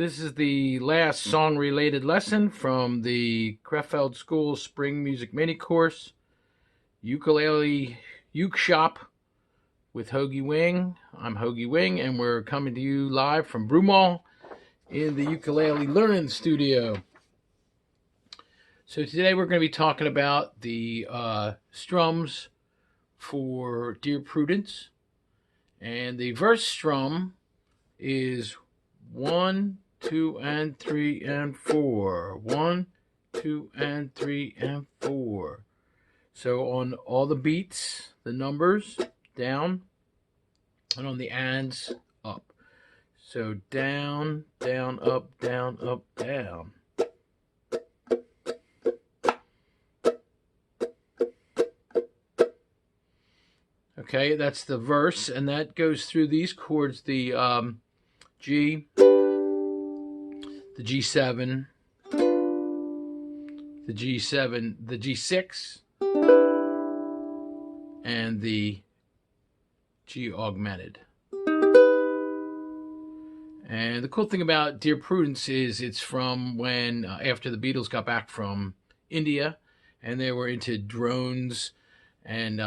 This is the last song-related lesson from the Krefeld School Spring Music Mini Course, Ukulele Uke Shop with Hoagie Wing. I'm Hoagie Wing, and we're coming to you live from Broomall in the Ukulele Learning Studio. So today we're going to be talking about the strums for Dear Prudence. And the verse strum is 1, 2, and 3, and 4. 1, 2, and 3, and 4. So on all the beats, the numbers down, and on the ands, up. So down, down, up, down, up, down. Okay, that's the verse, and that goes through these chords, the G, the G7, the G7, the G6, and the G augmented. And the cool thing about Dear Prudence is it's from when, after the Beatles got back from India, and they were into drones and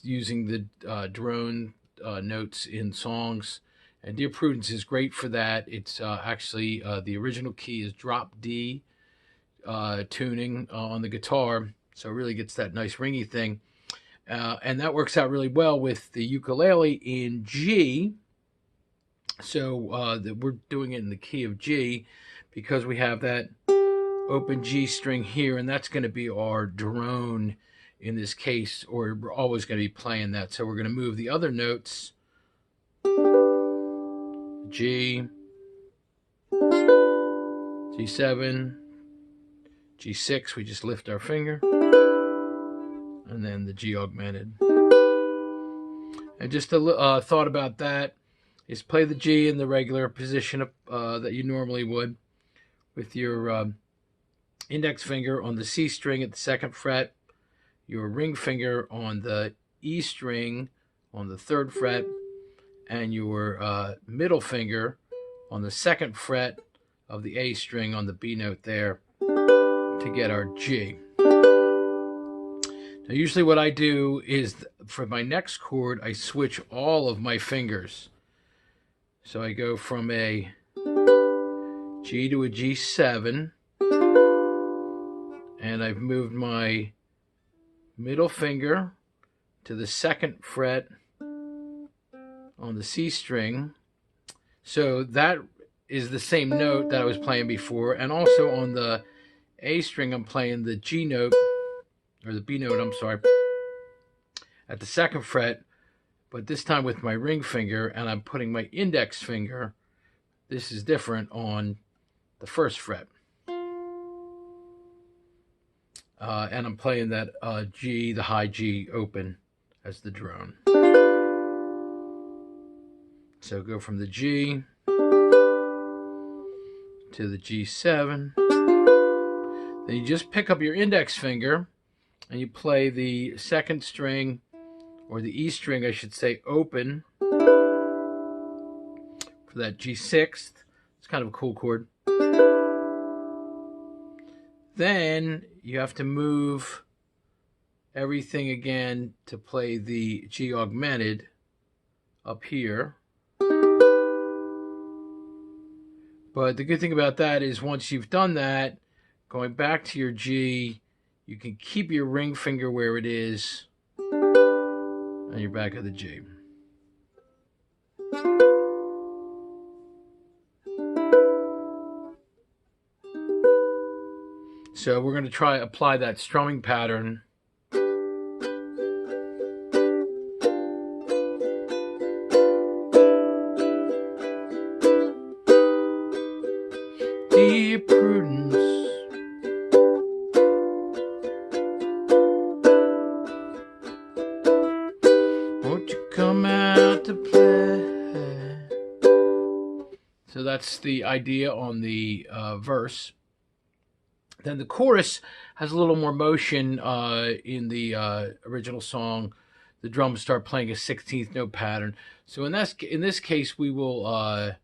using the drone notes in songs. And Dear Prudence is great for that. It's actually, the original key is drop D tuning on the guitar. So it really gets that nice ringy thing. And that works out really well with the ukulele in G. So we're doing it in the key of G because we have that open G string here, and that's going to be our drone in this case, or we're always going to be playing that. So we're going to move the other notes, G, G7, G6, we just lift our finger, and then the G augmented. And just a thought about that is play the G in the regular position that you normally would with your index finger on the C string at the 2nd fret, your ring finger on the E string on the 3rd fret, and your middle finger on the 2nd fret of the A string on the B note there to get our G. Now usually what I do is for my next chord, I switch all of my fingers. So I go from a G to a G7, and I've moved my middle finger to the 2nd fret on the C string. So that is the same note that I was playing before. And also on the A string, I'm playing the G note, or the B note, I'm sorry, at the 2nd fret, but this time with my ring finger, and I'm putting my index finger, this is different, on the 1st fret. And I'm playing that G, the high G, open as the drone. So go from the G to the G7. Then you just pick up your index finger and you play the 2nd string, or the E string, I should say, open for that G6. It's kind of a cool chord. Then you have to move everything again to play the G augmented up here. But the good thing about that is once you've done that, going back to your G, you can keep your ring finger where it is, and you're back at the G. So we're going to apply that strumming pattern. Dear Prudence, won't you come out to play? So that's the idea on the verse. Then the chorus has a little more motion in the original song. The drums start playing a 16th note pattern. So in this case, we will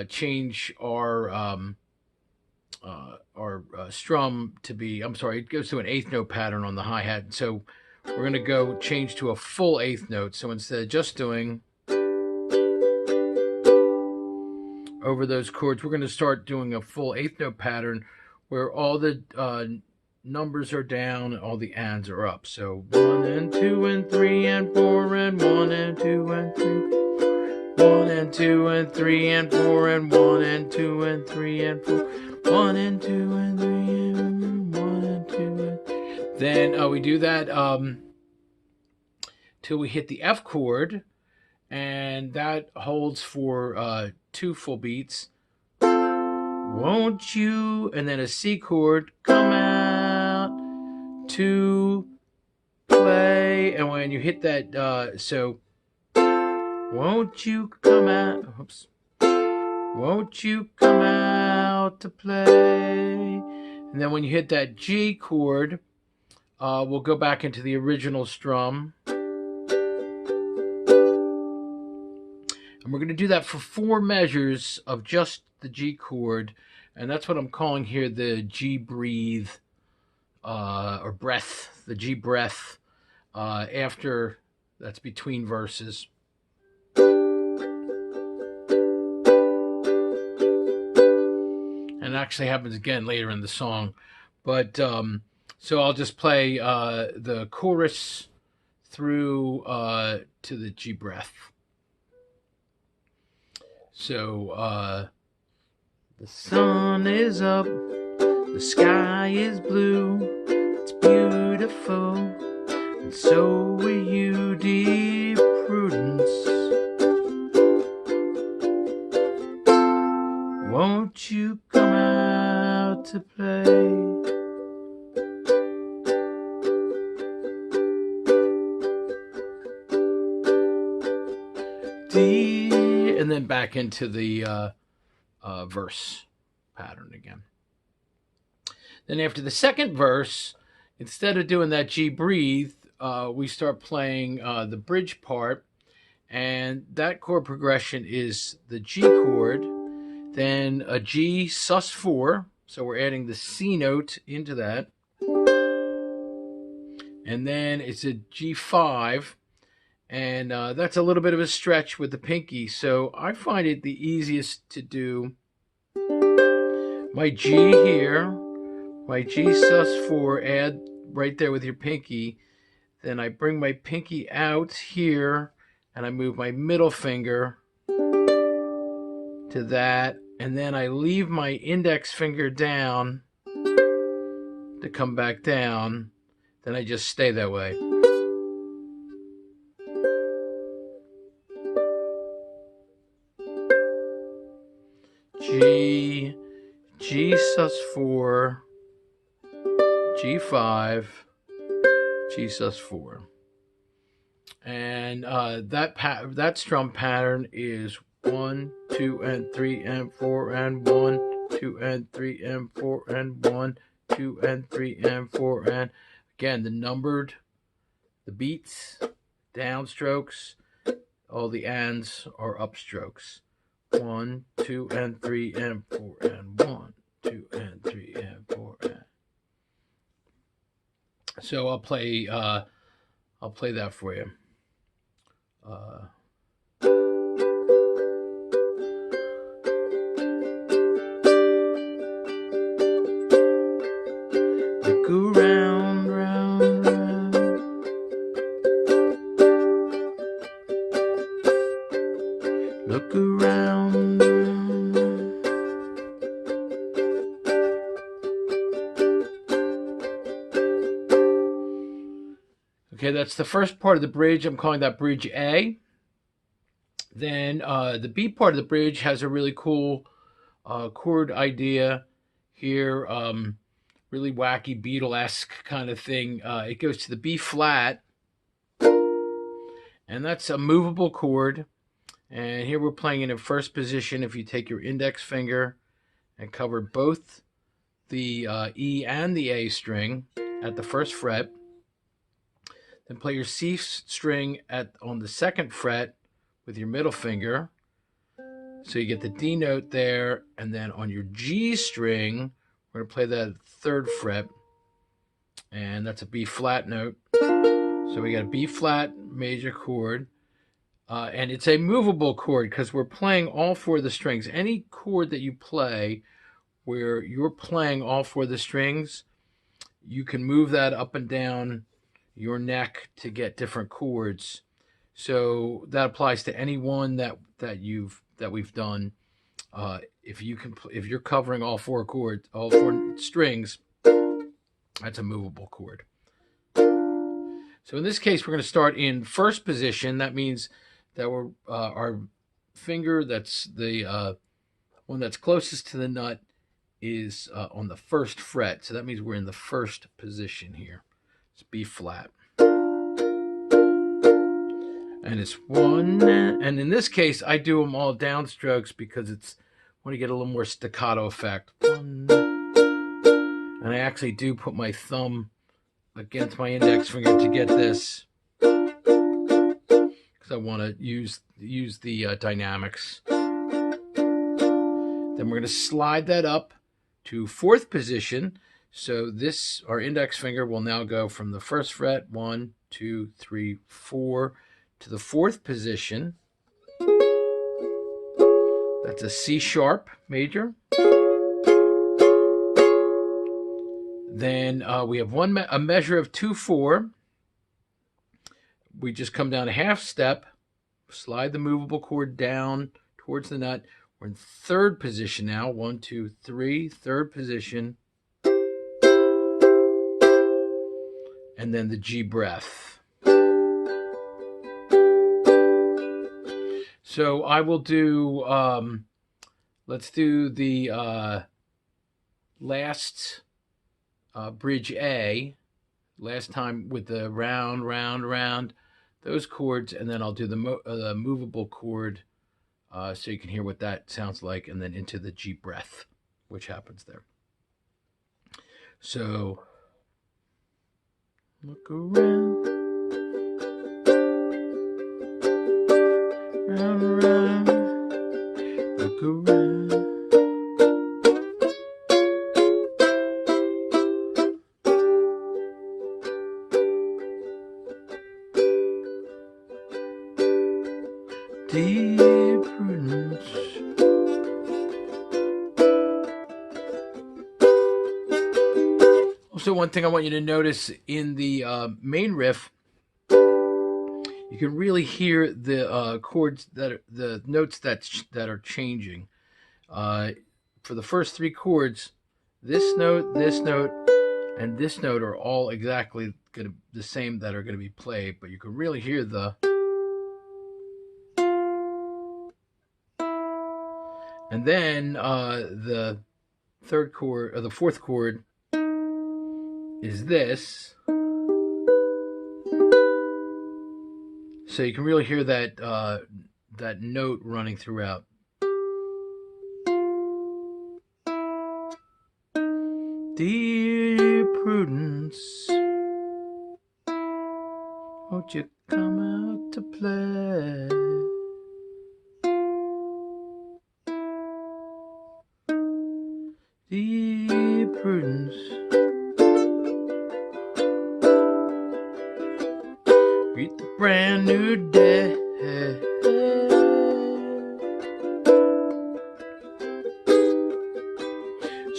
change our strum to be, I'm sorry, it goes to an eighth note pattern on the hi-hat. So we're going to go change to a full eighth note. So instead of just doing over those chords, we're going to start doing a full eighth note pattern where all the numbers are down and all the ands are up. So 1 and 2 and 3 and 4 and 1 and 2 and 3. 1 and 2 and 3 and 4 and 1 and 2 and 3 and 4. 1 and 2 and 3 and 1 and 2 and... Then we do that till we hit the F chord, and that holds for 2 full beats. Won't you, and then a C chord, come out to play. And when you hit that, so won't you come out, oops, won't you come out to play. And then when you hit that G chord, we'll go back into the original strum. And we're going to do that for 4 measures of just the G chord. And that's what I'm calling here the G breathe or breath, the G breath after, that's between verses. And it actually happens again later in the song. But so I'll just play the chorus through to the G breath. So the sun is up, the sky is blue, it's beautiful, and so are you, dear Prudence. Won't you come out to play? And then back into the verse pattern again. Then after the second verse, instead of doing that G breathe, we start playing the bridge part, and that chord progression is the G chord, then a G sus4, so we're adding the C note into that, and then it's a G5, and that's a little bit of a stretch with the pinky, so I find it the easiest to do my G here, my G sus4, add right there with your pinky, then I bring my pinky out here, and I move my middle finger to that, and then I leave my index finger down to come back down, then I just stay that way. G, G sus4, G5, G sus4. And that strum pattern is 1, 2, and 3, and 4, and 1, 2, and 3, and 4, and 1, 2, and 3, and 4, and again, the beats, downstrokes, all the ands are upstrokes. 1, 2, and 3, and 4, and 1, 2, and 3, and 4, and. So I'll play that for you. Look around, round, round. Look around, round. Okay, that's the first part of the bridge. I'm calling that bridge A. Then the B part of the bridge has a really cool chord idea here, really wacky Beatle-esque kind of thing. It goes to the B flat, and that's a movable chord. And here we're playing it in first position. If you take your index finger and cover both the E and the A string at the first fret, then play your C string on the second fret with your middle finger. So you get the D note there, and then on your G string, we're going to play that 3rd fret, and that's a B flat note. So we got a B flat major chord, and it's a movable chord because we're playing all 4 of the strings. Any chord that you play where you're playing all 4 of the strings, you can move that up and down your neck to get different chords. So that applies to any one that we've done. If you're covering all 4 chords, all 4 strings, that's a movable chord. So in this case, we're going to start in 1st position. That means that we're our finger, that's the one that's closest to the nut, is on the 1st fret. So that means we're in the 1st position here. It's B flat. And it's 1, and in this case, I do them all downstrokes because I want to get a little more staccato effect. 1, and I actually do put my thumb against my index finger to get this, because I want to use the dynamics. Then we're going to slide that up to 4th position. So our index finger will now go from the 1st fret, 1, 2, 3, 4, to the 4th position. That's a C sharp major. Then we have a measure of 2/4. We just come down a half step, slide the movable chord down towards the nut. We're in 3rd position now. 1, 2, 3, 3rd position. And then the G breath. So I will do, let's do the last bridge A, last time with the round, round, round, those chords, and then I'll do the movable chord so you can hear what that sounds like, and then into the G breath, which happens there. So look around, round, round, look around. Deep prudence. Also, one thing I want you to notice in the main riff, you can really hear the chords the notes that are changing. For the first 3 chords, this note, and this note are all exactly the same that are going to be played, but you can really hear the. And then the 3rd chord, or the 4th chord, is this. So you can really hear that note running throughout. Dear Prudence, won't you come out to play? Dear Prudence, greet the brand new day.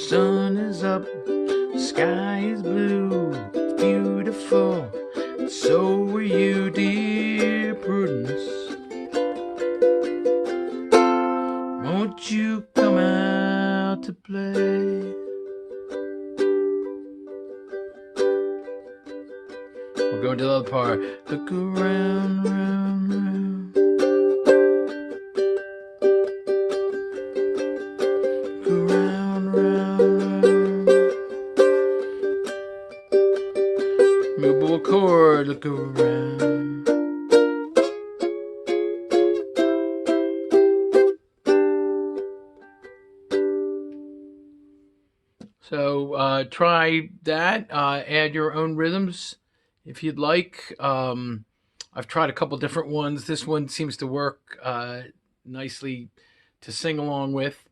Sun is up, the sky is blue, it's beautiful, and so are you, dear Prudence. Won't you come out to play? We'll go into the other part. Look around, round, round. Look around, round, round. Movable chord, look around. So try that. Add your own rhythms if you'd like. I've tried a couple different ones. This one seems to work nicely to sing along with.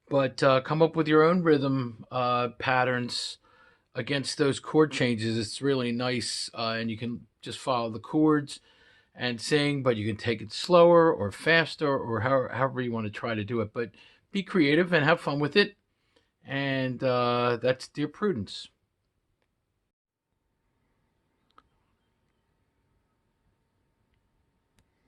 But come up with your own rhythm patterns against those chord changes. It's really nice, and you can just follow the chords and sing, but you can take it slower or faster or however you want to try to do it. But be creative and have fun with it. And that's Dear Prudence.